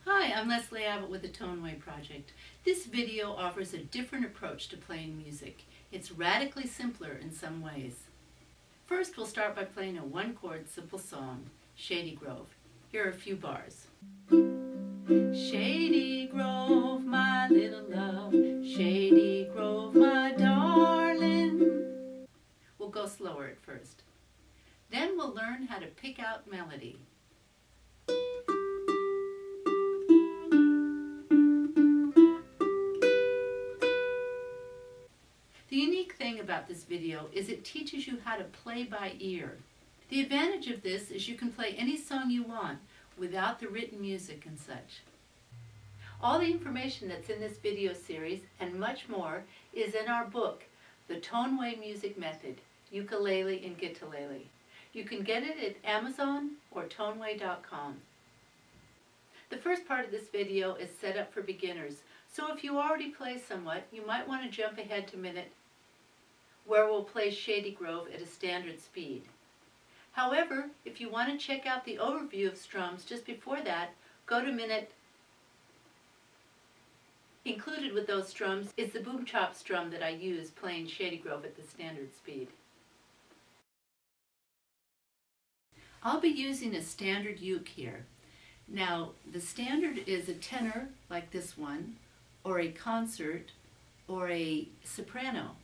Hi, I'm Leslie Abbott with the Toneway Project. This video offers a different approach to playing music. It's radically simpler in some ways. First, we'll start by playing a one-chord simple song, Shady Grove. Here are a few bars. Shady Grove, my little love, Shady Grove, my darling. We'll go slower at first. Then we'll learn how to pick out melody. The unique thing about this video is it teaches you how to play by ear. The advantage of this is you can play any song you want without the written music and such. All the information that's in this video series and much more is in our book, The Toneway Music Method, Ukulele and Guitalele. You can get it at Amazon or toneway.com. The first part of this video is set up for beginners, so if you already play somewhat, you might want to jump ahead to minute where we'll play Shady Grove at a standard speed. However, if you want to check out the overview of strums just before that, go to minute. Included with those strums is the boom chop strum that I use playing Shady Grove at the standard speed. I'll be using a standard uke here. Now, the standard is a tenor like this one, or a concert, or a soprano.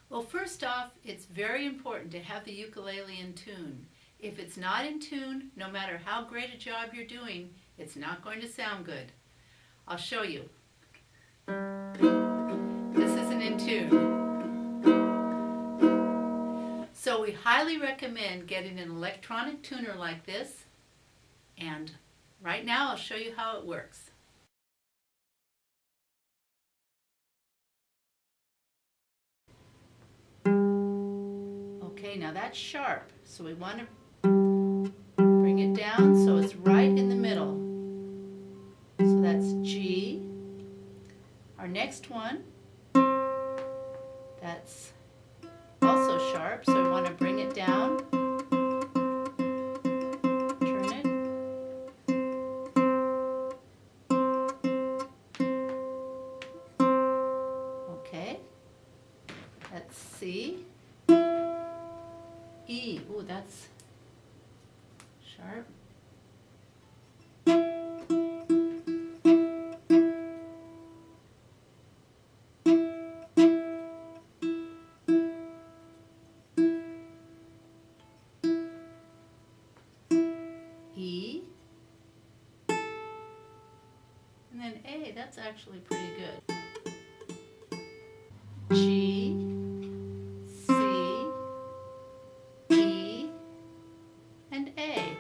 Well, first off, it's very important to have the ukulele in tune. If it's not in tune, no matter how great a job you're doing, it's not going to sound good. I'll show you. This isn't in tune. So we highly recommend getting an electronic tuner like this, and right now I'll show you how it works. Okay, now that's sharp, so we want to bring it down so it's right in the middle. So that's G. Our next one, that's also sharp, so we want to bring it down, turn it. Okay, that's C. E, ooh, that's sharp. E, and then A, that's actually pretty good. G, C, E, and A.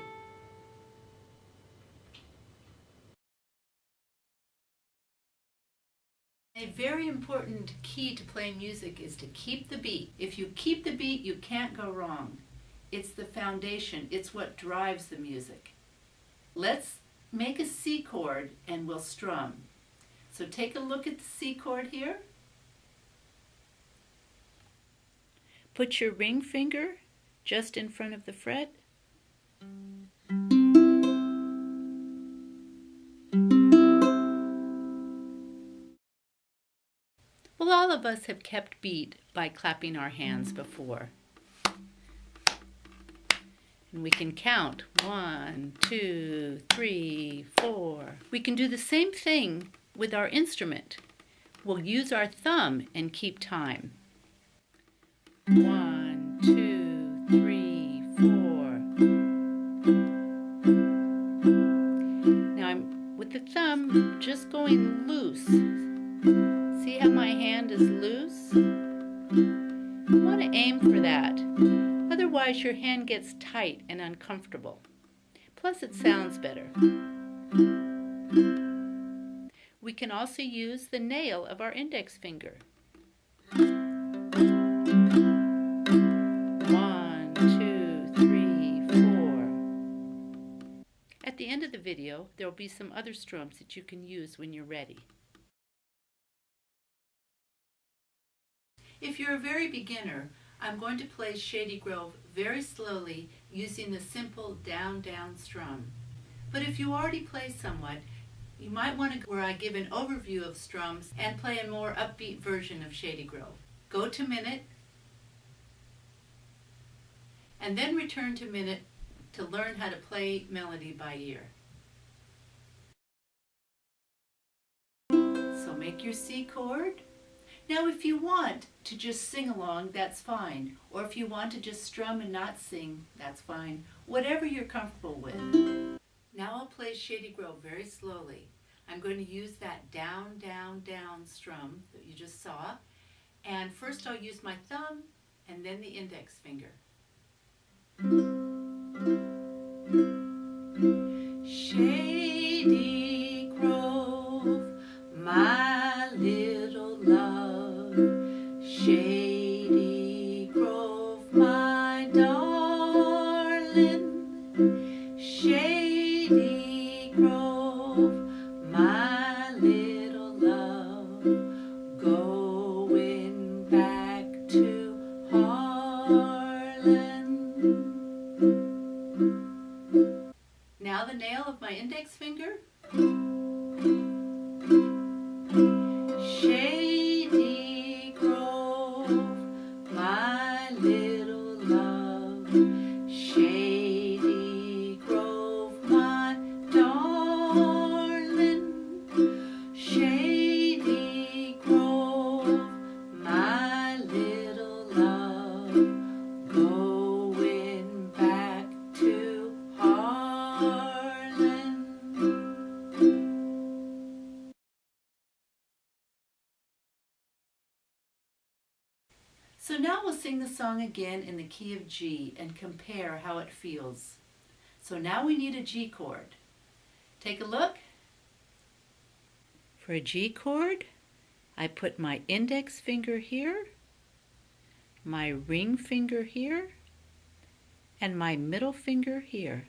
A very important key to playing music is to keep the beat. If you keep the beat, you can't go wrong. It's the foundation. It's what drives the music. Let's make a C chord and we'll strum. So take a look at the C chord here. Put your ring finger just in front of the fret. Well, all of us have kept beat by clapping our hands before. And we can count 1, 2, 3, 4. We can do the same thing with our instrument. We'll use our thumb and keep time. 1, 2, 3, 4. Now I'm with the thumb just going loose. See how my hand is loose? You want to aim for that. Otherwise your hand gets tight and uncomfortable. Plus it sounds better. We can also use the nail of our index finger. 1, 2, 3, 4. At the end of the video, there will be some other strums that you can use when you're ready. If you're a very beginner, I'm going to play Shady Grove very slowly using the simple down-down strum. But if you already play somewhat, you might want to go where I give an overview of Strums and play a more upbeat version of Shady Grove. Go to Minute, and then return to Minute to learn how to play melody by ear. So make your C chord. Now if you want to just sing along, that's fine. Or if you want to just strum and not sing, that's fine. Whatever you're comfortable with. Now I'll play Shady Grove very slowly. I'm going to use that down, down, down strum that you just saw. And first I'll use my thumb and then the index finger. Shady Grove, my little love. Shady Grove, my darling. Shady Grove, my little love. Going back to Harlan. Now the nail of my index finger. Shady Grove, my little love. Shady Grove, my darling. Shady Grove, my little love. Going back to Harlan. So now we'll sing the song again in the key of G and compare how it feels. So now we need a G chord. Take a look. For a G chord, I put my index finger here, my ring finger here, and my middle finger here.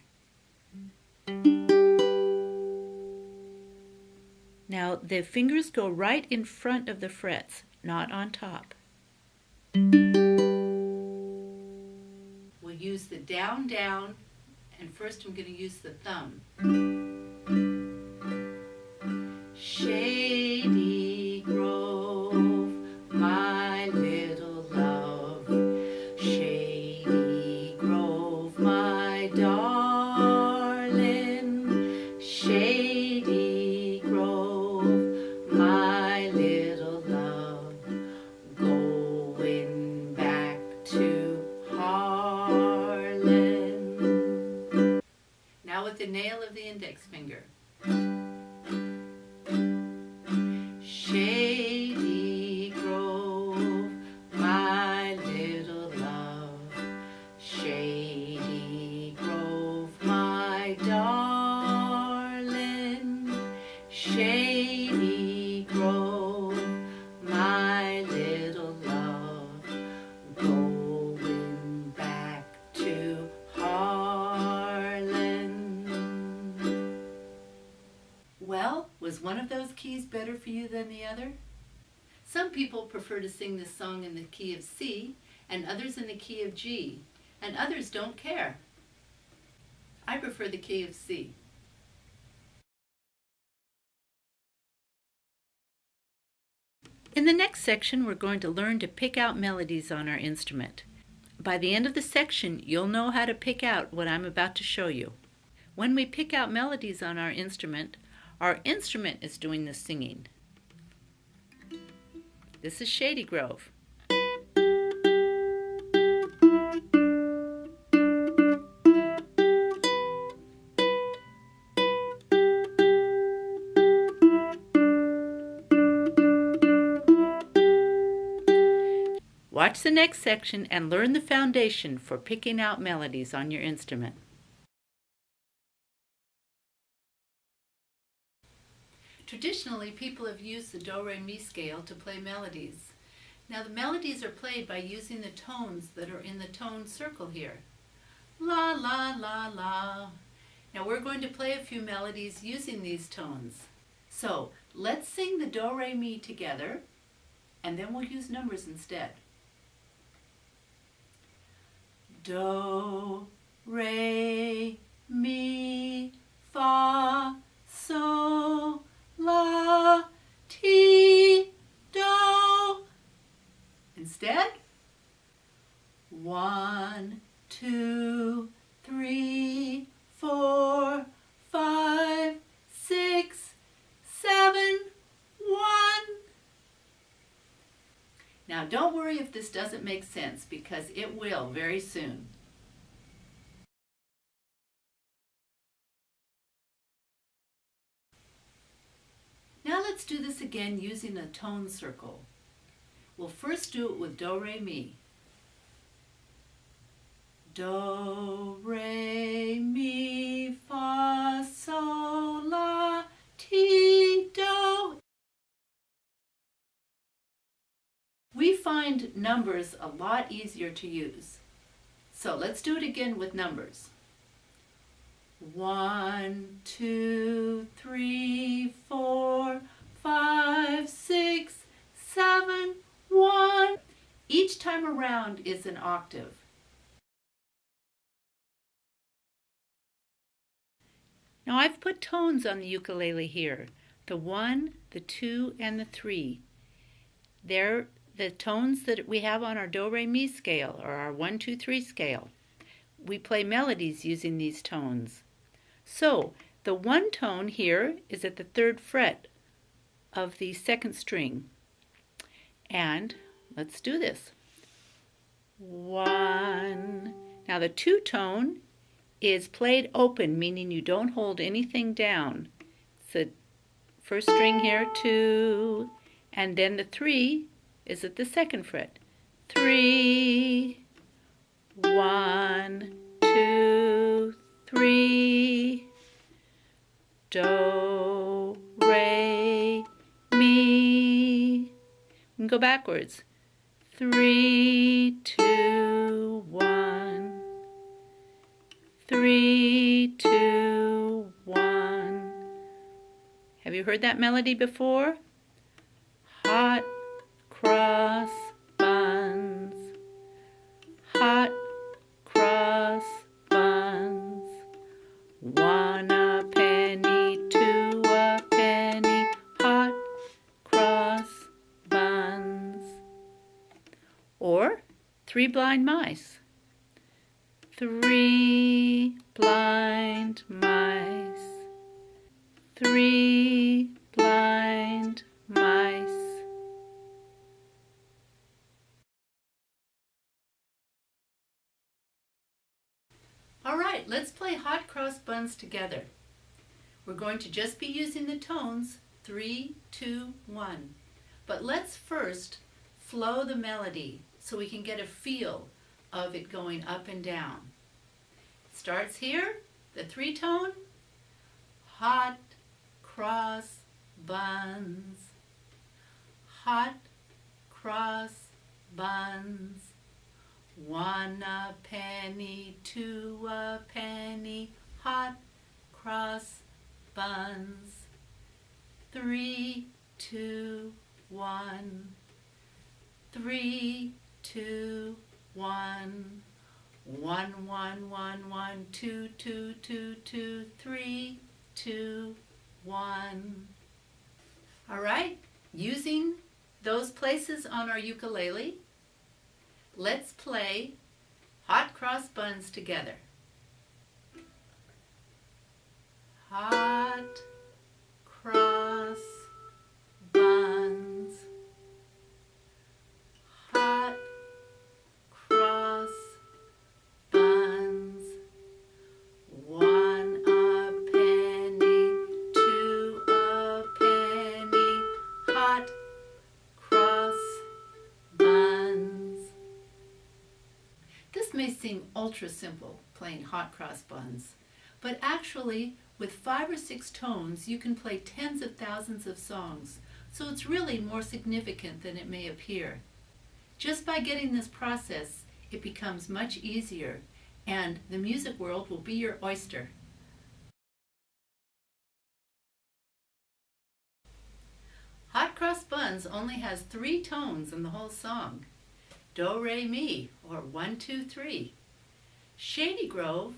Now the fingers go right in front of the frets, not on top. We'll use the down, down, and first I'm going to use the thumb. Shady Grove, my little love. Shady Grove, my darling. Shady Grove, my little love. Going back to Harlan. Now with the nail of the index finger. Shady Grove, my little love. Shady Grove, my darling. Shady Grove, my little love. Going back to Harlan. Well, was one of those keys better for you than the other? Some people prefer to sing this song in the key of C, and others in the key of G, and others don't care. I prefer the key of C. In the next section, we're going to learn to pick out melodies on our instrument. By the end of the section, you'll know how to pick out what I'm about to show you. When we pick out melodies on our instrument is doing the singing. This is Shady Grove. Watch the next section and learn the foundation for picking out melodies on your instrument. Traditionally, people have used the do-re-mi scale to play melodies. Now the melodies are played by using the tones that are in the tone circle here. La, la, la, la. Now we're going to play a few melodies using these tones. So let's sing the do-re-mi together, and then we'll use numbers instead. Do, re, mi, fa, so, Instead, 1, 2, 3, 4, 5, 6, 7, 1. Now don't worry if this doesn't make sense, because it will very soon. Now let's do this again using a tone circle. We'll first do it with do, re, mi. Do, re, mi, fa, sol, la, ti, do. We find numbers a lot easier to use. So let's do it again with numbers. 1, 2, 3, 4, 5, 6, 7, 1. Each time around is an octave. Now I've put tones on the ukulele here. The 1, the 2, and the 3. They're the tones that we have on our do, re, mi scale, or our 1, 2, 3 scale. We play melodies using these tones. So the 1 tone here is at the 3rd fret of the 2nd string. And let's do this. 1. Now the 2 tone is played open, meaning you don't hold anything down. It's the 1st string here, 2, and then the 3 is at the 2nd fret. 3, 1, 2, 3, do, re, mi. We can go backwards. 3, 2, 1. 3, 2, 1. Have you heard that melody before? Hot cross buns. Hot cross buns. 1 a penny, 2 a penny. Hot cross buns. Or 3 blind mice. 3 blind mice. 3 blind mice. All right, let's play Hot Cross Buns together. We're going to just be using the tones 3, 2, 1. But let's first flow the melody so we can get a feel of it going up and down. It starts here, the 3 tone. Hot cross buns. Hot cross buns. 1 a penny, 2 a penny. Hot cross buns. 3, 2, 1. 3, 2, 1. 1, 1, 1, 1, 2, 2, 2, 2, 3, 2, 1. All right, using those places on our ukulele, let's play Hot Cross Buns together. Hot cross buns. Hot cross buns. 1 a penny, 2 a penny. Hot cross buns. This may seem ultra simple, playing Hot Cross Buns, but actually with 5 or 6 tones you can play tens of thousands of songs, so it's really more significant than it may appear. Just by getting this process, it becomes much easier, and the music world will be your oyster. Hot Cross Buns only has 3 tones in the whole song. Do, re, mi, or 1, 2, 3. Shady Grove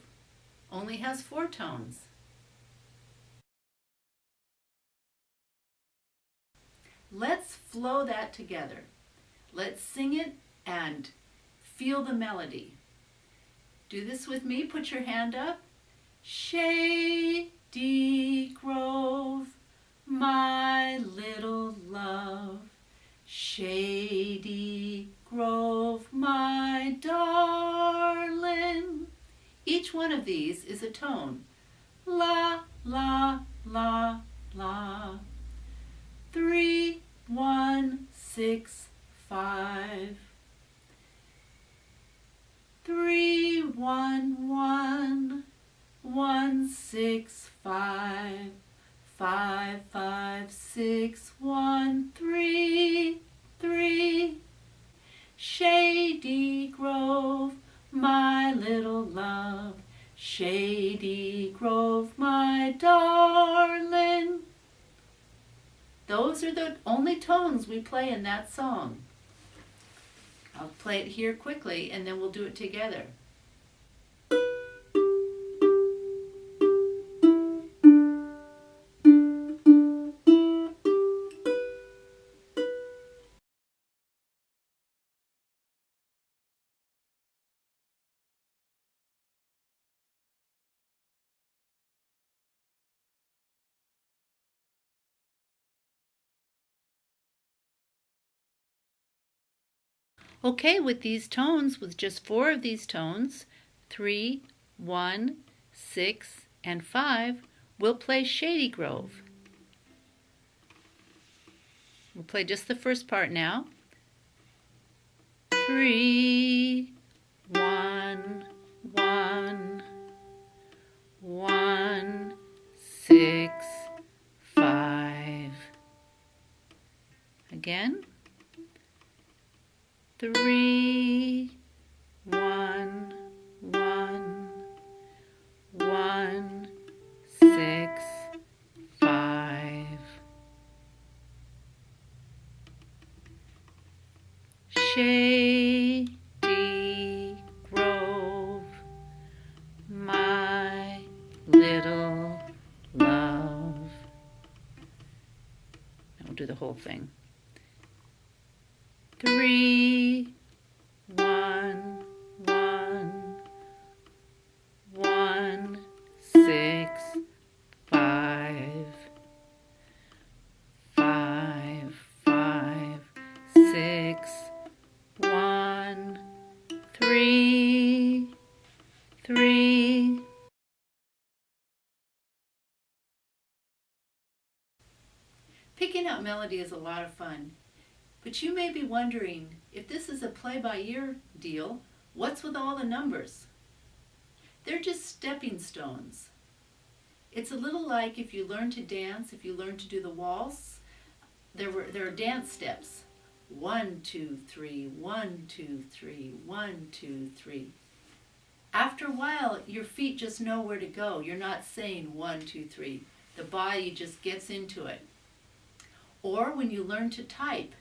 only has 4 tones. Let's flow that together. Let's sing it and feel the melody. Do this with me. Put your hand up. Shady Grove, my little love. Shady Grove, my darling. Each one of these is a tone. La, la, la, la. 3, 1, 6, 5. 3, 1, 1, 1, 6, 5. 5, 5, 6, 1, 3, 3. Shady Grove, my little love. Shady Grove, my darling. Those are the only tones we play in that song. I'll play it here quickly and then we'll do it together. Okay, with these tones, with just 4 of these tones, 3, 1, 6, and 5, we'll play Shady Grove. We'll play just the first part now. 3, 1, 1, 1, 6, 5. Again. 3, 1, 1, 1, 6, 5. Shady Grove, my little love. And we'll do the whole thing. 3, 1, 1, 1, 6, 5. 5, 5, 6, 1, 3, 3. Picking out melody is a lot of fun. But you may be wondering, if this is a play-by-ear deal, what's with all the numbers? They're just stepping stones. It's a little like if you learn to dance, if you learn to do the waltz, there are dance steps. 1, 2, 3, 1, 2, 3, 1, 2, 3. After a while, your feet just know where to go. You're not saying 1, 2, 3. The body just gets into it. Or when you learn to type,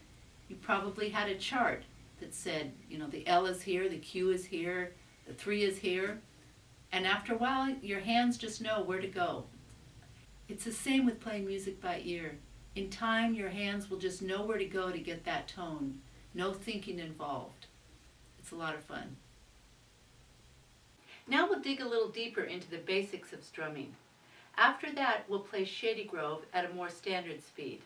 you probably had a chart that said, the L is here, the Q is here, the 3 is here. And after a while, your hands just know where to go. It's the same with playing music by ear. In time, your hands will just know where to go to get that tone. No thinking involved. It's a lot of fun. Now we'll dig a little deeper into the basics of strumming. After that, we'll play Shady Grove at a more standard speed.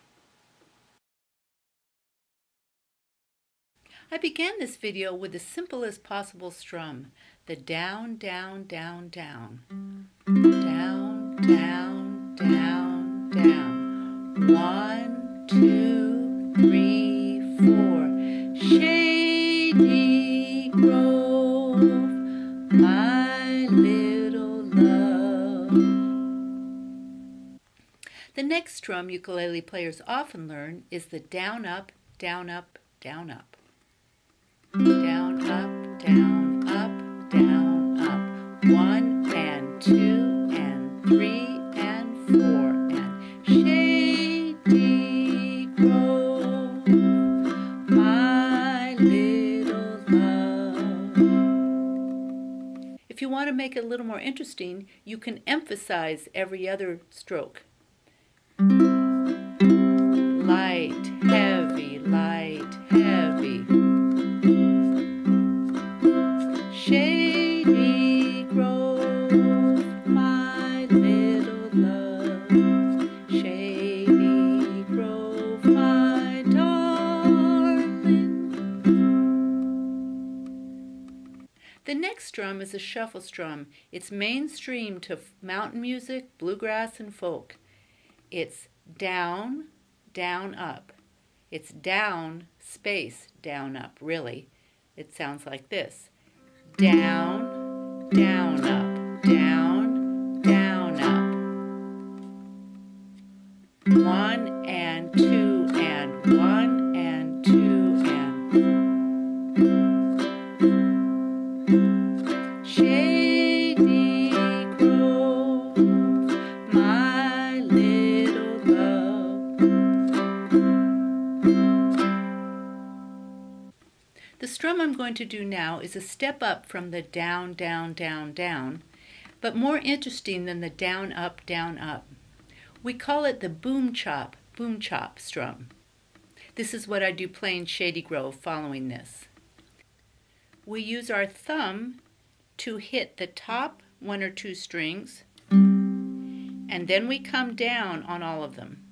I began this video with the simplest possible strum, the down, down, down, down. Down, down, down, down. 1, 2, 3, 4. Shady Grove, my little love. The next strum ukulele players often learn is the down, up, down, up, down, up. Down, up, down, up, down, up. 1 and 2 and 3 and 4 and Shady Grove, my little love. If you want to make it a little more interesting, you can emphasize every other stroke. Light, heavy, light, heavy. Shady Grove, my little love. Shady Grove, my darling. The next strum is a shuffle strum. It's mainstream to mountain music, bluegrass, and folk. It's down, down, up. It's down, space, down, up, really. It sounds like this. Down, down, up, down, down, up. 1 and 2 and 1 and 2 and Shady Grove, my little love. The strum I'm going to do now is a step up from the down, down, down, down, but more interesting than the down, up, down, up. We call it the boom chop strum. This is what I do playing Shady Grove following this. We use our thumb to hit the top 1 or 2 strings, and then we come down on all of them.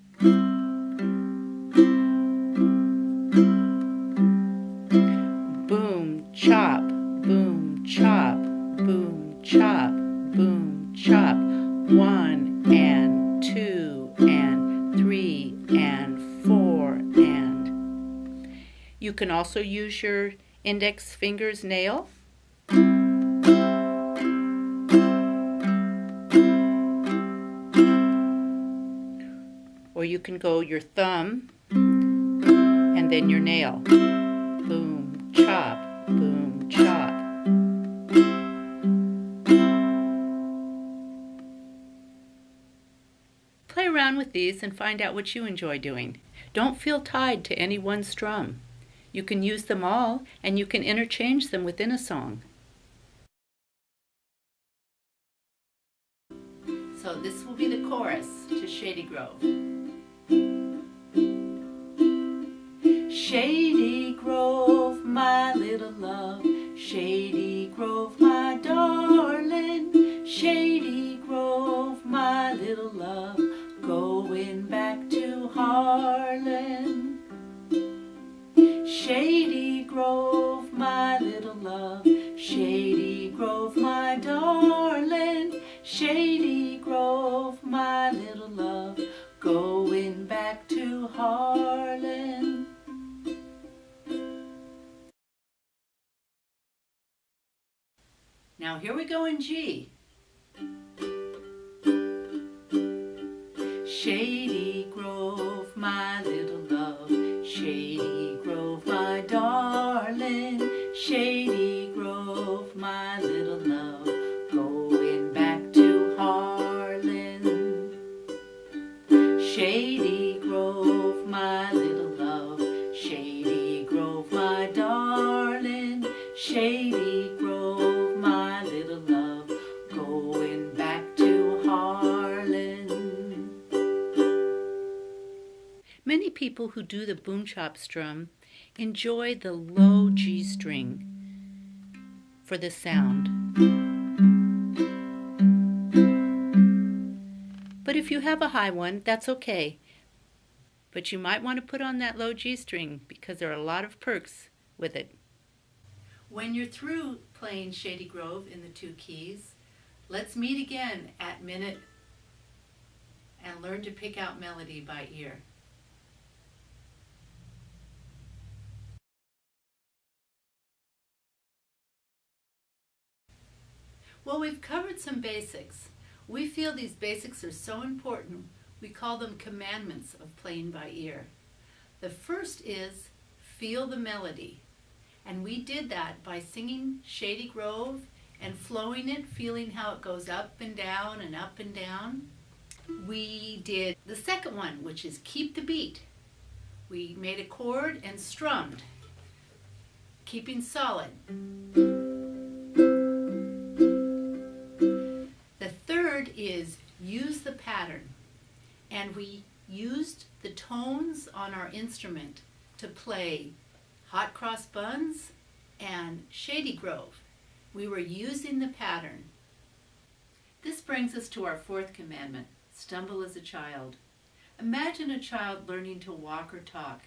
Boom, chop, boom, chop, boom, chop, boom, chop. 1 and 2 and 3 and 4 and. You can also use your index finger's nail. Or you can go your thumb and then your nail. Boom, chop, boom, chop. Play around with these and find out what you enjoy doing. Don't feel tied to any one strum. You can use them all, and you can interchange them within a song. So this will be the chorus to Shady Grove. Shady Grove, my little love. Shady Grove, my darling. Shady Grove, my little love. Going back to Harlan. Shady Grove, my little love. Shady Grove, my darling. Shady Grove, my little love. Going back to Harlan. Now here we go in G. Shady Grove, my little love. Shady Grove, my darling. Shady Grove, my little love. Going back to Harlan. Shady Grove, my little love. Shady Grove, my darling. Shady Grove, my little love. Going back to Harlan. Many people who do the boom chop strum enjoy the low G string for the sound. But if you have a high one, that's okay. But you might want to put on that low G string because there are a lot of perks with it. When you're through playing Shady Grove in the 2 keys, let's meet again at minute and learn to pick out melody by ear. Well, we've covered some basics. We feel these basics are so important, we call them commandments of playing by ear. The first is feel the melody. And we did that by singing Shady Grove and flowing it, feeling how it goes up and down and up and down. We did the second one, which is keep the beat. We made a chord and strummed, keeping solid. The third is use the pattern. And we used the tones on our instrument to play Hot Cross Buns and Shady Grove. We were using the pattern. This brings us to our fourth commandment, stumble as a child. Imagine a child learning to walk or talk.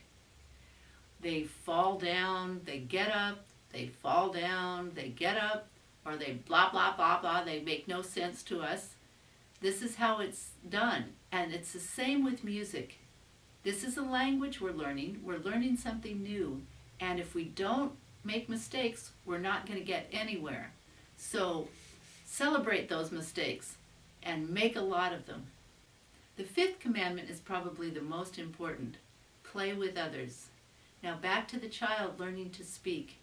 They fall down, they get up, they fall down, they get up, or they blah, blah, blah, blah. They make no sense to us. This is how it's done, and it's the same with music. This is a language we're learning something new, and if we don't make mistakes, we're not going to get anywhere. So celebrate those mistakes and make a lot of them. The fifth commandment is probably the most important. Play with others. Now back to the child learning to speak.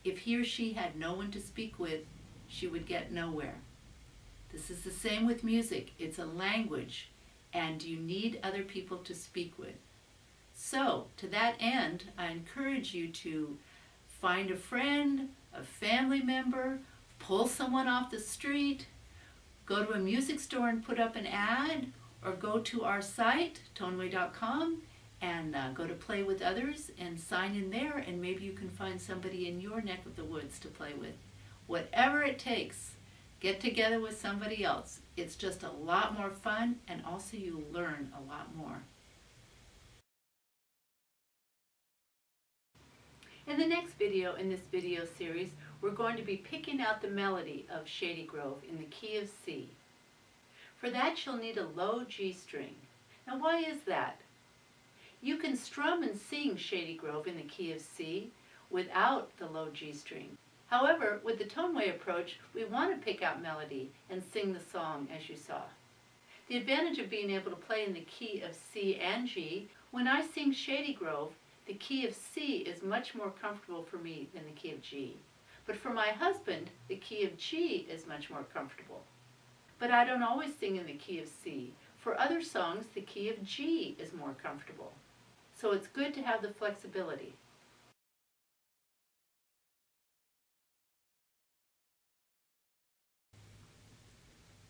If he or she had no one to speak with, she would get nowhere. This is the same with music. It's a language, and you need other people to speak with. So, to that end, I encourage you to find a friend, a family member, pull someone off the street, go to a music store and put up an ad, or go to our site, toneway.com, and go to Play with Others and sign in there, and maybe you can find somebody in your neck of the woods to play with. Whatever it takes, get together with somebody else. It's just a lot more fun, and also you learn a lot more. In the next video in this video series, we're going to be picking out the melody of Shady Grove in the key of C. For that, you'll need a low G string. Now, why is that? You can strum and sing Shady Grove in the key of C without the low G string. However, with the Toneway approach, we want to pick out melody and sing the song as you saw. The advantage of being able to play in the key of C and G, when I sing Shady Grove, the key of C is much more comfortable for me than the key of G. But for my husband, the key of G is much more comfortable. But I don't always sing in the key of C. For other songs, the key of G is more comfortable. So it's good to have the flexibility.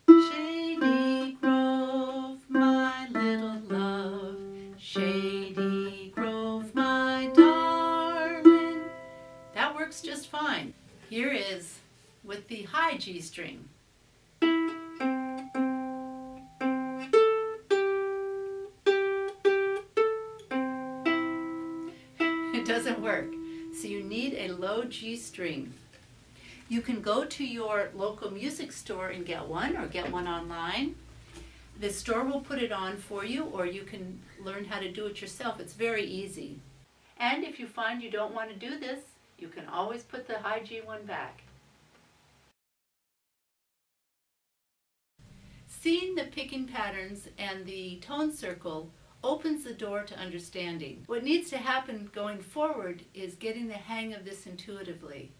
Shady Grove, my little love, Shady Grove, my darling. That works just fine. Here is with the high G string. It doesn't work, so you need a low G string. You can go to your local music store and get one, or get one online. The store will put it on for you, or you can learn how to do it yourself. It's very easy. And if you find you don't want to do this, you can always put the high G one back. Seeing the picking patterns and the tone circle opens the door to understanding. What needs to happen going forward is getting the hang of this intuitively.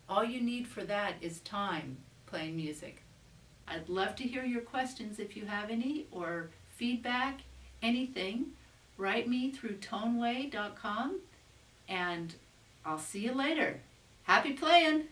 All you need for that is time playing music. I'd love to hear your questions if you have any, or feedback, anything. Write me through toneway.com, and I'll see you later. Happy playing!